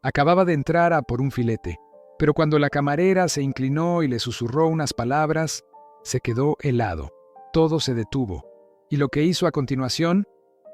Acababa de entrar a por un filete, pero cuando la camarera se inclinó y le susurró unas palabras, se quedó helado. Todo se detuvo, y lo que hizo a continuación,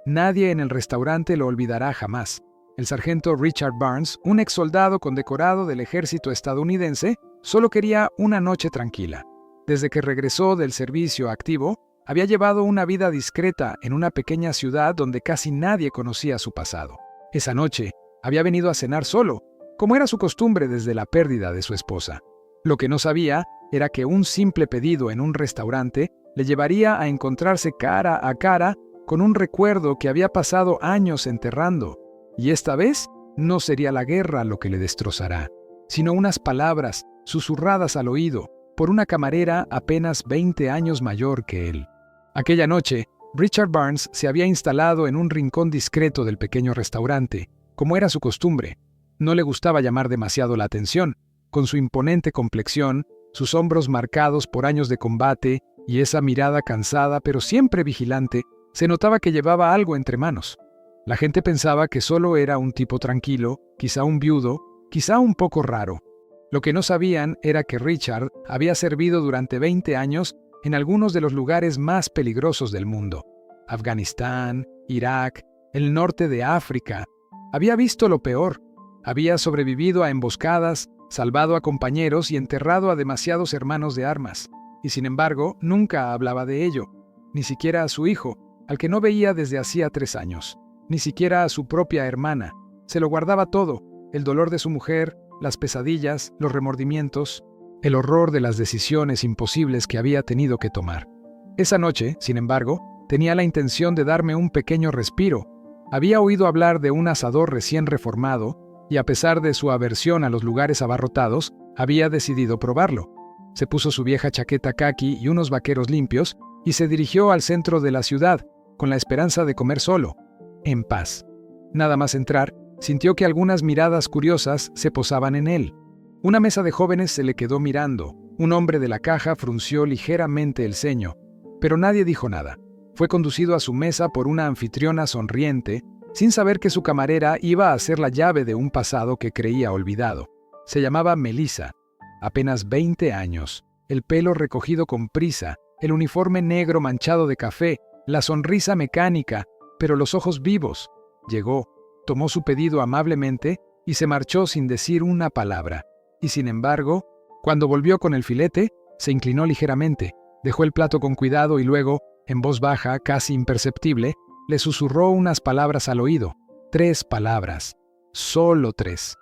nadie en el restaurante lo olvidará jamás. El sargento Richard Barnes, un ex soldado condecorado del ejército estadounidense, solo quería una noche tranquila. Desde que regresó del servicio activo, había llevado una vida discreta en una pequeña ciudad donde casi nadie conocía su pasado. Esa noche, había venido a cenar solo, como era su costumbre desde la pérdida de su esposa. Lo que no sabía era que un simple pedido en un restaurante le llevaría a encontrarse cara a cara con un recuerdo que había pasado años enterrando. Y esta vez no sería la guerra lo que le destrozará, sino unas palabras susurradas al oído por una camarera apenas 20 años mayor que él. Aquella noche, Richard Barnes se había instalado en un rincón discreto del pequeño restaurante, como era su costumbre. No le gustaba llamar demasiado la atención. Con su imponente complexión, sus hombros marcados por años de combate y esa mirada cansada pero siempre vigilante, se notaba que llevaba algo entre manos. La gente pensaba que solo era un tipo tranquilo, quizá un viudo, quizá un poco raro. Lo que no sabían era que Richard había servido durante 20 años en algunos de los lugares más peligrosos del mundo. Afganistán, Irak, el norte de África. Había visto lo peor. Había sobrevivido a emboscadas, salvado a compañeros y enterrado a demasiados hermanos de armas. Y sin embargo, nunca hablaba de ello. Ni siquiera a su hijo, al que no veía desde hacía 3 años. Ni siquiera a su propia hermana. Se lo guardaba todo, el dolor de su mujer, las pesadillas, los remordimientos, el horror de las decisiones imposibles que había tenido que tomar. Esa noche, sin embargo, tenía la intención de darme un pequeño respiro. Había oído hablar de un asador recién reformado, y a pesar de su aversión a los lugares abarrotados, había decidido probarlo. Se puso su vieja chaqueta caqui y unos vaqueros limpios, y se dirigió al centro de la ciudad, con la esperanza de comer solo, en paz. Nada más entrar, sintió que algunas miradas curiosas se posaban en él. Una mesa de jóvenes se le quedó mirando. Un hombre de la caja frunció ligeramente el ceño, pero nadie dijo nada. Fue conducido a su mesa por una anfitriona sonriente, sin saber que su camarera iba a ser la llave de un pasado que creía olvidado. Se llamaba Melissa, apenas 20 años, el pelo recogido con prisa, el uniforme negro manchado de café, la sonrisa mecánica, pero los ojos vivos. Llegó, tomó su pedido amablemente y se marchó sin decir una palabra. Y sin embargo, cuando volvió con el filete, se inclinó ligeramente, dejó el plato con cuidado y luego, en voz baja, casi imperceptible, le susurró unas palabras al oído. 3 palabras. Solo 3.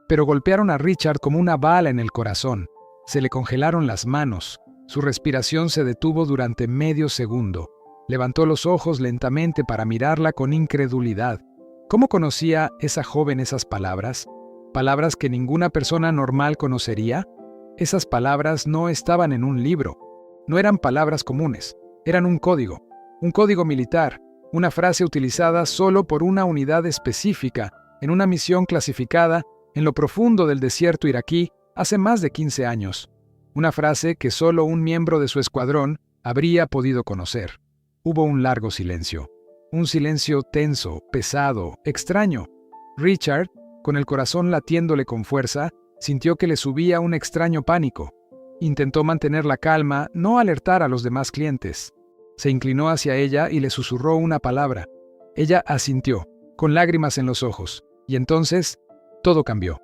Pero golpearon a Richard como una bala en el corazón. Se le congelaron las manos. Su respiración se detuvo durante medio segundo. Levantó los ojos lentamente para mirarla con incredulidad. ¿Cómo conocía esa joven esas palabras? ¿Palabras que ninguna persona normal conocería? Esas palabras no estaban en un libro. No eran palabras comunes. Eran un código militar, una frase utilizada solo por una unidad específica, en una misión clasificada en lo profundo del desierto iraquí hace más de 15 años. Una frase que solo un miembro de su escuadrón habría podido conocer. Hubo un largo silencio. Un silencio tenso, pesado, extraño. Richard, con el corazón latiéndole con fuerza, sintió que le subía un extraño pánico. Intentó mantener la calma, no alertar a los demás clientes. Se inclinó hacia ella y le susurró una palabra. Ella asintió, con lágrimas en los ojos, y entonces todo cambió.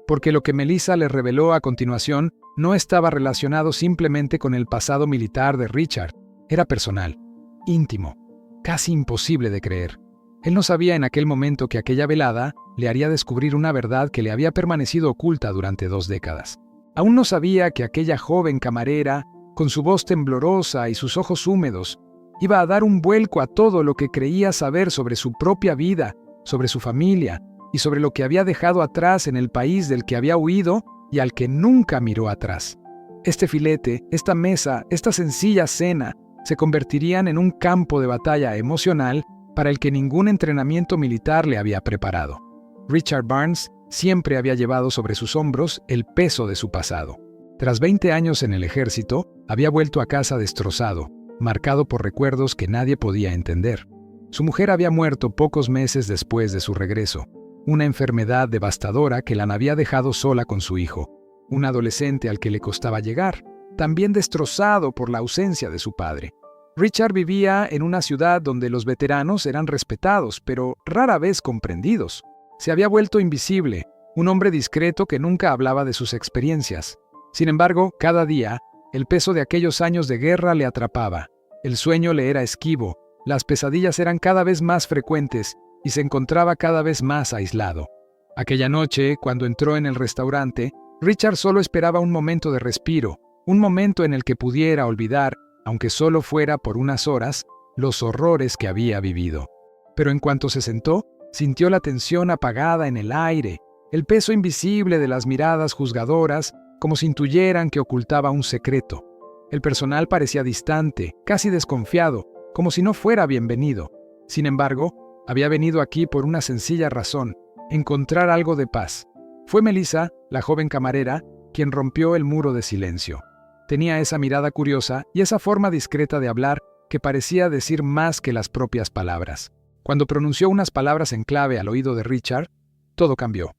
Porque lo que Melissa le reveló a continuación no estaba relacionado simplemente con el pasado militar de Richard. Era personal, íntimo, casi imposible de creer. Él no sabía en aquel momento que aquella velada le haría descubrir una verdad que le había permanecido oculta durante 2 décadas. Aún no sabía que aquella joven camarera, con su voz temblorosa y sus ojos húmedos, iba a dar un vuelco a todo lo que creía saber sobre su propia vida, sobre su familia y sobre lo que había dejado atrás en el país del que había huido y al que nunca miró atrás. Este filete, esta mesa, esta sencilla cena se convertirían en un campo de batalla emocional para el que ningún entrenamiento militar le había preparado. Richard Barnes siempre había llevado sobre sus hombros el peso de su pasado. Tras 20 años en el ejército, había vuelto a casa destrozado, marcado por recuerdos que nadie podía entender. Su mujer había muerto pocos meses después de su regreso. una enfermedad devastadora que la había dejado sola con su hijo, un adolescente al que le costaba llegar, también destrozado por la ausencia de su padre. Richard vivía en una ciudad donde los veteranos eran respetados, pero rara vez comprendidos. Se había vuelto invisible, un hombre discreto que nunca hablaba de sus experiencias. Sin embargo, cada día, el peso de aquellos años de guerra le atrapaba. El sueño le era esquivo, las pesadillas eran cada vez más frecuentes y se encontraba cada vez más aislado. Aquella noche, cuando entró en el restaurante, Richard solo esperaba un momento de respiro, un momento en el que pudiera olvidar, aunque solo fuera por unas horas, los horrores que había vivido. Pero en cuanto se sentó, sintió la tensión apagada en el aire, el peso invisible de las miradas juzgadoras, como si intuyeran que ocultaba un secreto. El personal parecía distante, casi desconfiado, como si no fuera bienvenido. Sin embargo, había venido aquí por una sencilla razón: encontrar algo de paz. Fue Melissa, la joven camarera, quien rompió el muro de silencio. Tenía esa mirada curiosa y esa forma discreta de hablar que parecía decir más que las propias palabras. Cuando pronunció unas palabras en clave al oído de Richard, todo cambió.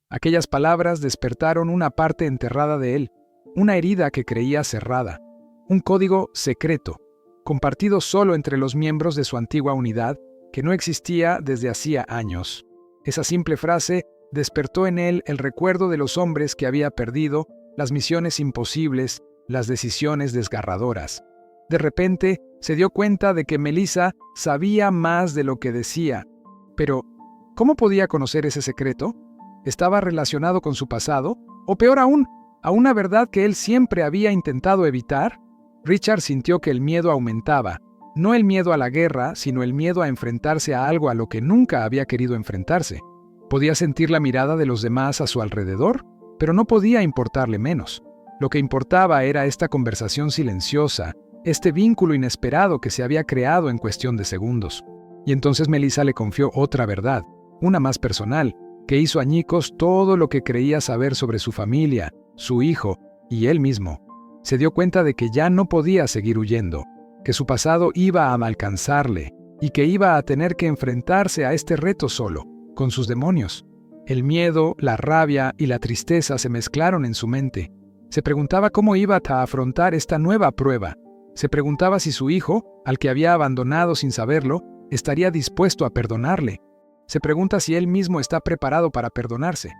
Aquellas palabras despertaron una parte enterrada de él, una herida que creía cerrada, un código secreto, compartido solo entre los miembros de su antigua unidad, que no existía desde hacía años. Esa simple frase despertó en él el recuerdo de los hombres que había perdido, las misiones imposibles, las decisiones desgarradoras. De repente, se dio cuenta de que Melissa sabía más de lo que decía. Pero, ¿cómo podía conocer ese secreto? ¿Estaba relacionado con su pasado? ¿O peor aún, a una verdad que él siempre había intentado evitar? Richard sintió que el miedo aumentaba. No el miedo a la guerra, sino el miedo a enfrentarse a algo a lo que nunca había querido enfrentarse. Podía sentir la mirada de los demás a su alrededor, pero no podía importarle menos. Lo que importaba era esta conversación silenciosa, este vínculo inesperado que se había creado en cuestión de segundos. Y entonces Melissa le confió otra verdad, una más personal, que hizo añicos todo lo que creía saber sobre su familia, su hijo y él mismo. Se dio cuenta de que ya no podía seguir huyendo, que su pasado iba a alcanzarle y que iba a tener que enfrentarse a este reto solo, con sus demonios. El miedo, la rabia y la tristeza se mezclaron en su mente. Se preguntaba cómo iba a afrontar esta nueva prueba. Se preguntaba si su hijo, al que había abandonado sin saberlo, estaría dispuesto a perdonarle. Se pregunta si él mismo está preparado para perdonarse.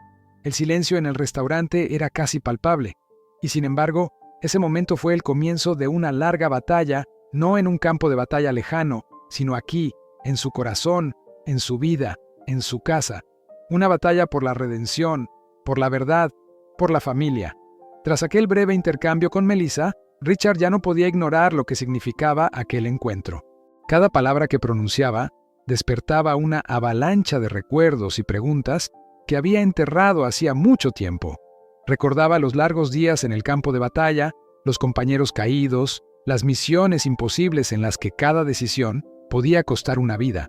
El silencio en el restaurante era casi palpable. Y sin embargo, ese momento fue el comienzo de una larga batalla, no en un campo de batalla lejano, sino aquí, en su corazón, en su vida, en su casa. Una batalla por la redención, por la verdad, por la familia. Tras aquel breve intercambio con Melissa, Richard ya no podía ignorar lo que significaba aquel encuentro. Cada palabra que pronunciaba despertaba una avalancha de recuerdos y preguntas que había enterrado hacía mucho tiempo. Recordaba los largos días en el campo de batalla, los compañeros caídos, las misiones imposibles en las que cada decisión podía costar una vida.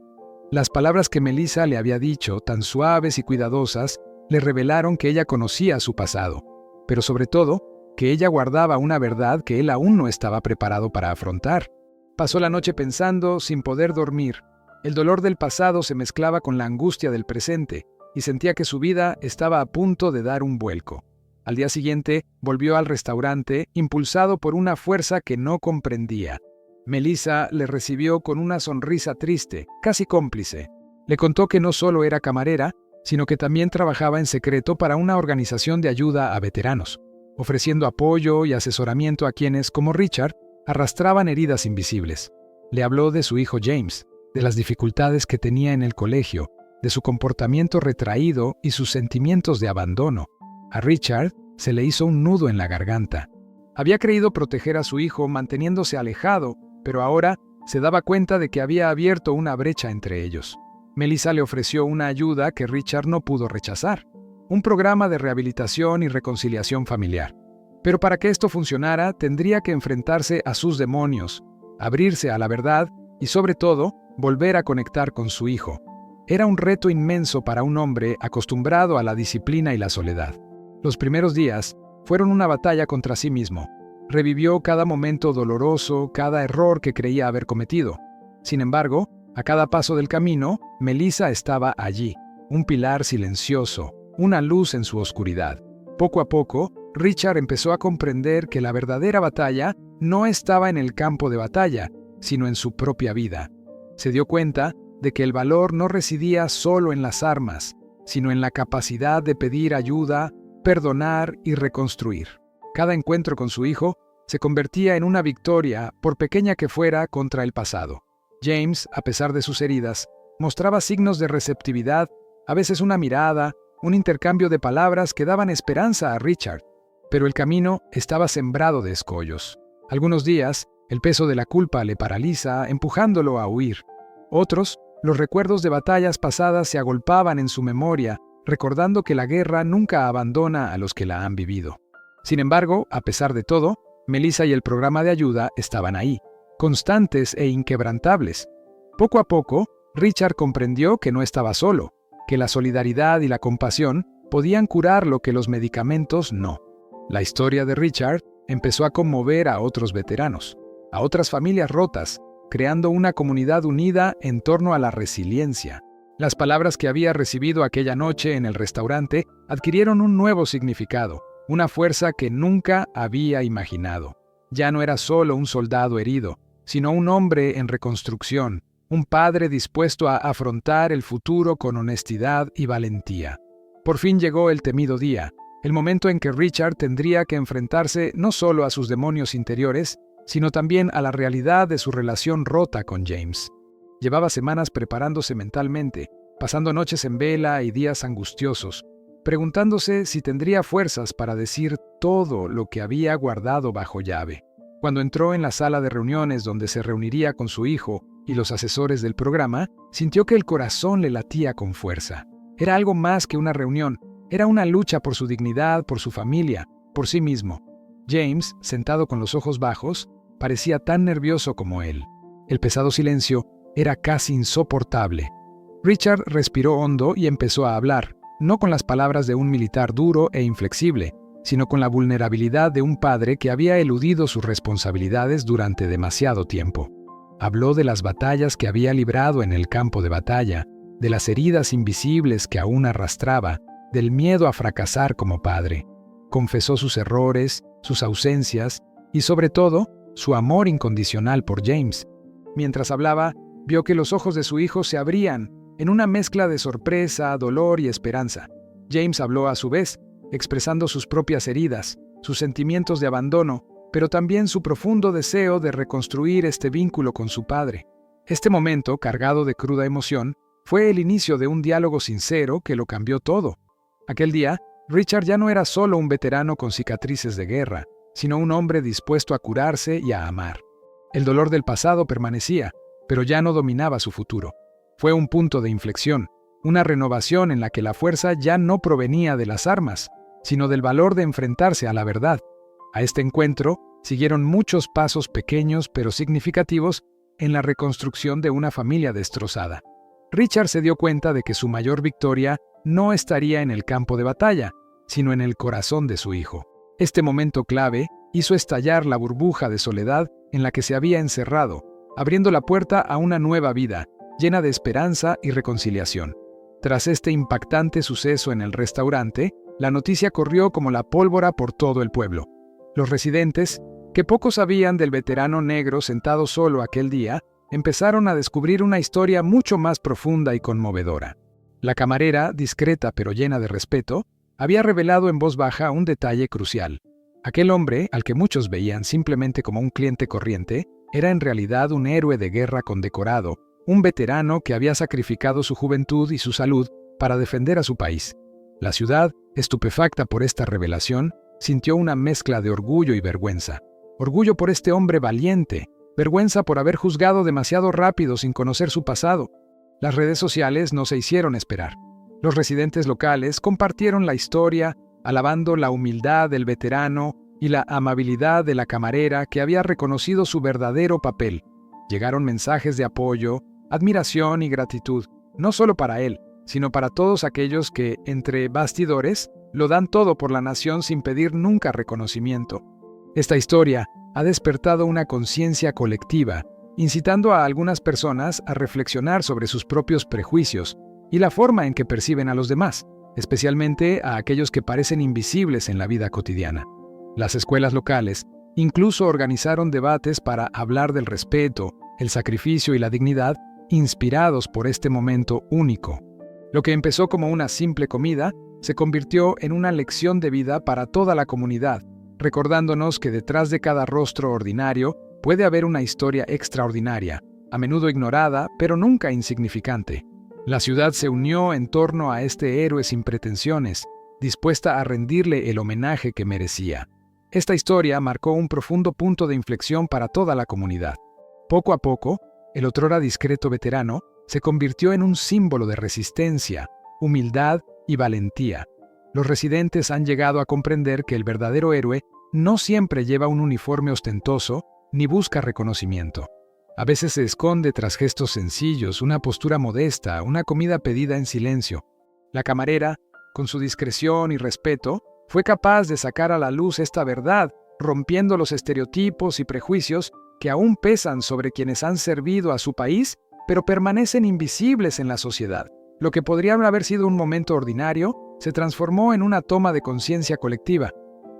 Las palabras que Melissa le había dicho, tan suaves y cuidadosas, le revelaron que ella conocía su pasado, pero sobre todo, que ella guardaba una verdad que él aún no estaba preparado para afrontar. Pasó la noche pensando, sin poder dormir. El dolor del pasado se mezclaba con la angustia del presente, y sentía que su vida estaba a punto de dar un vuelco. Al día siguiente, volvió al restaurante, impulsado por una fuerza que no comprendía. Melissa le recibió con una sonrisa triste, casi cómplice. Le contó que no solo era camarera, sino que también trabajaba en secreto para una organización de ayuda a veteranos, ofreciendo apoyo y asesoramiento a quienes, como Richard, arrastraban heridas invisibles. Le habló de su hijo James, de las dificultades que tenía en el colegio, de su comportamiento retraído y sus sentimientos de abandono. A Richard se le hizo un nudo en la garganta. Había creído proteger a su hijo manteniéndose alejado, pero ahora se daba cuenta de que había abierto una brecha entre ellos. Melissa le ofreció una ayuda que Richard no pudo rechazar, un programa de rehabilitación y reconciliación familiar. Pero para que esto funcionara, tendría que enfrentarse a sus demonios, abrirse a la verdad y, sobre todo, volver a conectar con su hijo. Era un reto inmenso para un hombre acostumbrado a la disciplina y la soledad. Los primeros días fueron una batalla contra sí mismo. Revivió cada momento doloroso, cada error que creía haber cometido. Sin embargo, a cada paso del camino, Melissa estaba allí, un pilar silencioso, una luz en su oscuridad. Poco a poco, Richard empezó a comprender que la verdadera batalla no estaba en el campo de batalla, sino en su propia vida. Se dio cuenta de que el valor no residía solo en las armas, sino en la capacidad de pedir ayuda, perdonar y reconstruir. Cada encuentro con su hijo se convertía en una victoria, por pequeña que fuera, contra el pasado. James, a pesar de sus heridas, mostraba signos de receptividad, a veces una mirada, un intercambio de palabras que daban esperanza a Richard. Pero el camino estaba sembrado de escollos. Algunos días, el peso de la culpa le paraliza, empujándolo a huir. Otros, los recuerdos de batallas pasadas se agolpaban en su memoria, recordando que la guerra nunca abandona a los que la han vivido. Sin embargo, a pesar de todo, Melissa y el programa de ayuda estaban ahí, constantes e inquebrantables. Poco a poco, Richard comprendió que no estaba solo, que la solidaridad y la compasión podían curar lo que los medicamentos no. La historia de Richard empezó a conmover a otros veteranos, a otras familias rotas, creando una comunidad unida en torno a la resiliencia. Las palabras que había recibido aquella noche en el restaurante adquirieron un nuevo significado, una fuerza que nunca había imaginado. Ya no era solo un soldado herido, sino un hombre en reconstrucción, un padre dispuesto a afrontar el futuro con honestidad y valentía. Por fin llegó el temido día, el momento en que Richard tendría que enfrentarse no solo a sus demonios interiores, sino también a la realidad de su relación rota con James. Llevaba semanas preparándose mentalmente, pasando noches en vela y días angustiosos, preguntándose si tendría fuerzas para decir todo lo que había guardado bajo llave. Cuando entró en la sala de reuniones donde se reuniría con su hijo y los asesores del programa, sintió que el corazón le latía con fuerza. Era algo más que una reunión, era una lucha por su dignidad, por su familia, por sí mismo. James, sentado con los ojos bajos, parecía tan nervioso como él. El pesado silencio era casi insoportable. Richard respiró hondo y empezó a hablar, no con las palabras de un militar duro e inflexible, sino con la vulnerabilidad de un padre que había eludido sus responsabilidades durante demasiado tiempo. Habló de las batallas que había librado en el campo de batalla, de las heridas invisibles que aún arrastraba, del miedo a fracasar como padre. Confesó sus errores, sus ausencias y, sobre todo, su amor incondicional por James. Mientras hablaba, vio que los ojos de su hijo se abrían, en una mezcla de sorpresa, dolor y esperanza. James habló a su vez, expresando sus propias heridas, sus sentimientos de abandono, pero también su profundo deseo de reconstruir este vínculo con su padre. Este momento, cargado de cruda emoción, fue el inicio de un diálogo sincero que lo cambió todo. Aquel día, Richard ya no era solo un veterano con cicatrices de guerra, sino un hombre dispuesto a curarse y a amar. El dolor del pasado permanecía, pero ya no dominaba su futuro. Fue un punto de inflexión, una renovación en la que la fuerza ya no provenía de las armas, sino del valor de enfrentarse a la verdad. A este encuentro siguieron muchos pasos pequeños pero significativos en la reconstrucción de una familia destrozada. Richard se dio cuenta de que su mayor victoria no estaría en el campo de batalla, sino en el corazón de su hijo. Este momento clave hizo estallar la burbuja de soledad en la que se había encerrado, abriendo la puerta a una nueva vida, llena de esperanza y reconciliación. Tras este impactante suceso en el restaurante, la noticia corrió como la pólvora por todo el pueblo. Los residentes, que poco sabían del veterano negro sentado solo aquel día, empezaron a descubrir una historia mucho más profunda y conmovedora. La camarera, discreta pero llena de respeto, había revelado en voz baja un detalle crucial. Aquel hombre, al que muchos veían simplemente como un cliente corriente, era en realidad un héroe de guerra condecorado, un veterano que había sacrificado su juventud y su salud para defender a su país. La ciudad, estupefacta por esta revelación, sintió una mezcla de orgullo y vergüenza. Orgullo por este hombre valiente, vergüenza por haber juzgado demasiado rápido sin conocer su pasado. Las redes sociales no se hicieron esperar. Los residentes locales compartieron la historia, alabando la humildad del veterano y la amabilidad de la camarera que había reconocido su verdadero papel. Llegaron mensajes de apoyo, admiración y gratitud, no solo para él, sino para todos aquellos que, entre bastidores, lo dan todo por la nación sin pedir nunca reconocimiento. Esta historia ha despertado una conciencia colectiva, incitando a algunas personas a reflexionar sobre sus propios prejuicios, y la forma en que perciben a los demás, especialmente a aquellos que parecen invisibles en la vida cotidiana. Las escuelas locales incluso organizaron debates para hablar del respeto, el sacrificio y la dignidad, inspirados por este momento único. Lo que empezó como una simple comida se convirtió en una lección de vida para toda la comunidad, recordándonos que detrás de cada rostro ordinario puede haber una historia extraordinaria, a menudo ignorada, pero nunca insignificante. La ciudad se unió en torno a este héroe sin pretensiones, dispuesta a rendirle el homenaje que merecía. Esta historia marcó un profundo punto de inflexión para toda la comunidad. Poco a poco, el otrora discreto veterano se convirtió en un símbolo de resistencia, humildad y valentía. Los residentes han llegado a comprender que el verdadero héroe no siempre lleva un uniforme ostentoso ni busca reconocimiento. A veces se esconde tras gestos sencillos, una postura modesta, una comida pedida en silencio. La camarera, con su discreción y respeto, fue capaz de sacar a la luz esta verdad, rompiendo los estereotipos y prejuicios que aún pesan sobre quienes han servido a su país, pero permanecen invisibles en la sociedad. Lo que podría haber sido un momento ordinario se transformó en una toma de conciencia colectiva.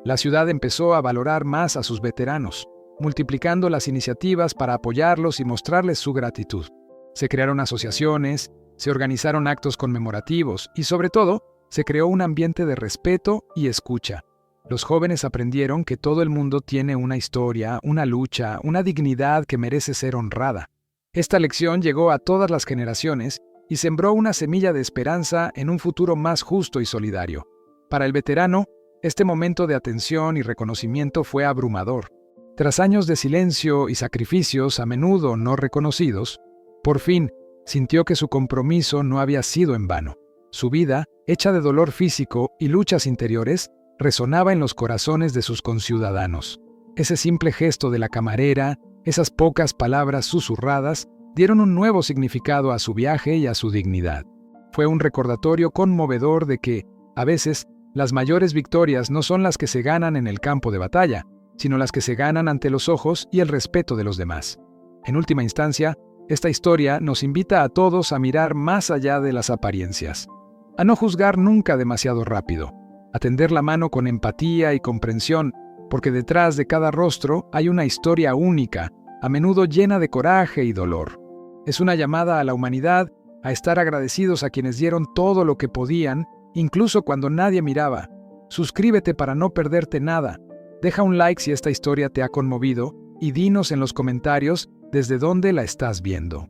La ciudad empezó a valorar más a sus veteranos, multiplicando las iniciativas para apoyarlos y mostrarles su gratitud. Se crearon asociaciones, se organizaron actos conmemorativos y, sobre todo, se creó un ambiente de respeto y escucha. Los jóvenes aprendieron que todo el mundo tiene una historia, una lucha, una dignidad que merece ser honrada. Esta lección llegó a todas las generaciones y sembró una semilla de esperanza en un futuro más justo y solidario. Para el veterano, este momento de atención y reconocimiento fue abrumador. Tras años de silencio y sacrificios a menudo no reconocidos, por fin sintió que su compromiso no había sido en vano. Su vida, hecha de dolor físico y luchas interiores, resonaba en los corazones de sus conciudadanos. Ese simple gesto de la camarera, esas pocas palabras susurradas, dieron un nuevo significado a su viaje y a su dignidad. Fue un recordatorio conmovedor de que, a veces, las mayores victorias no son las que se ganan en el campo de batalla, sino las que se ganan ante los ojos y el respeto de los demás. En última instancia, esta historia nos invita a todos a mirar más allá de las apariencias, a no juzgar nunca demasiado rápido, a tender la mano con empatía y comprensión, porque detrás de cada rostro hay una historia única, a menudo llena de coraje y dolor. Es una llamada a la humanidad a estar agradecidos a quienes dieron todo lo que podían, incluso cuando nadie miraba. Suscríbete para no perderte nada. Deja un like si esta historia te ha conmovido y dinos en los comentarios desde dónde la estás viendo.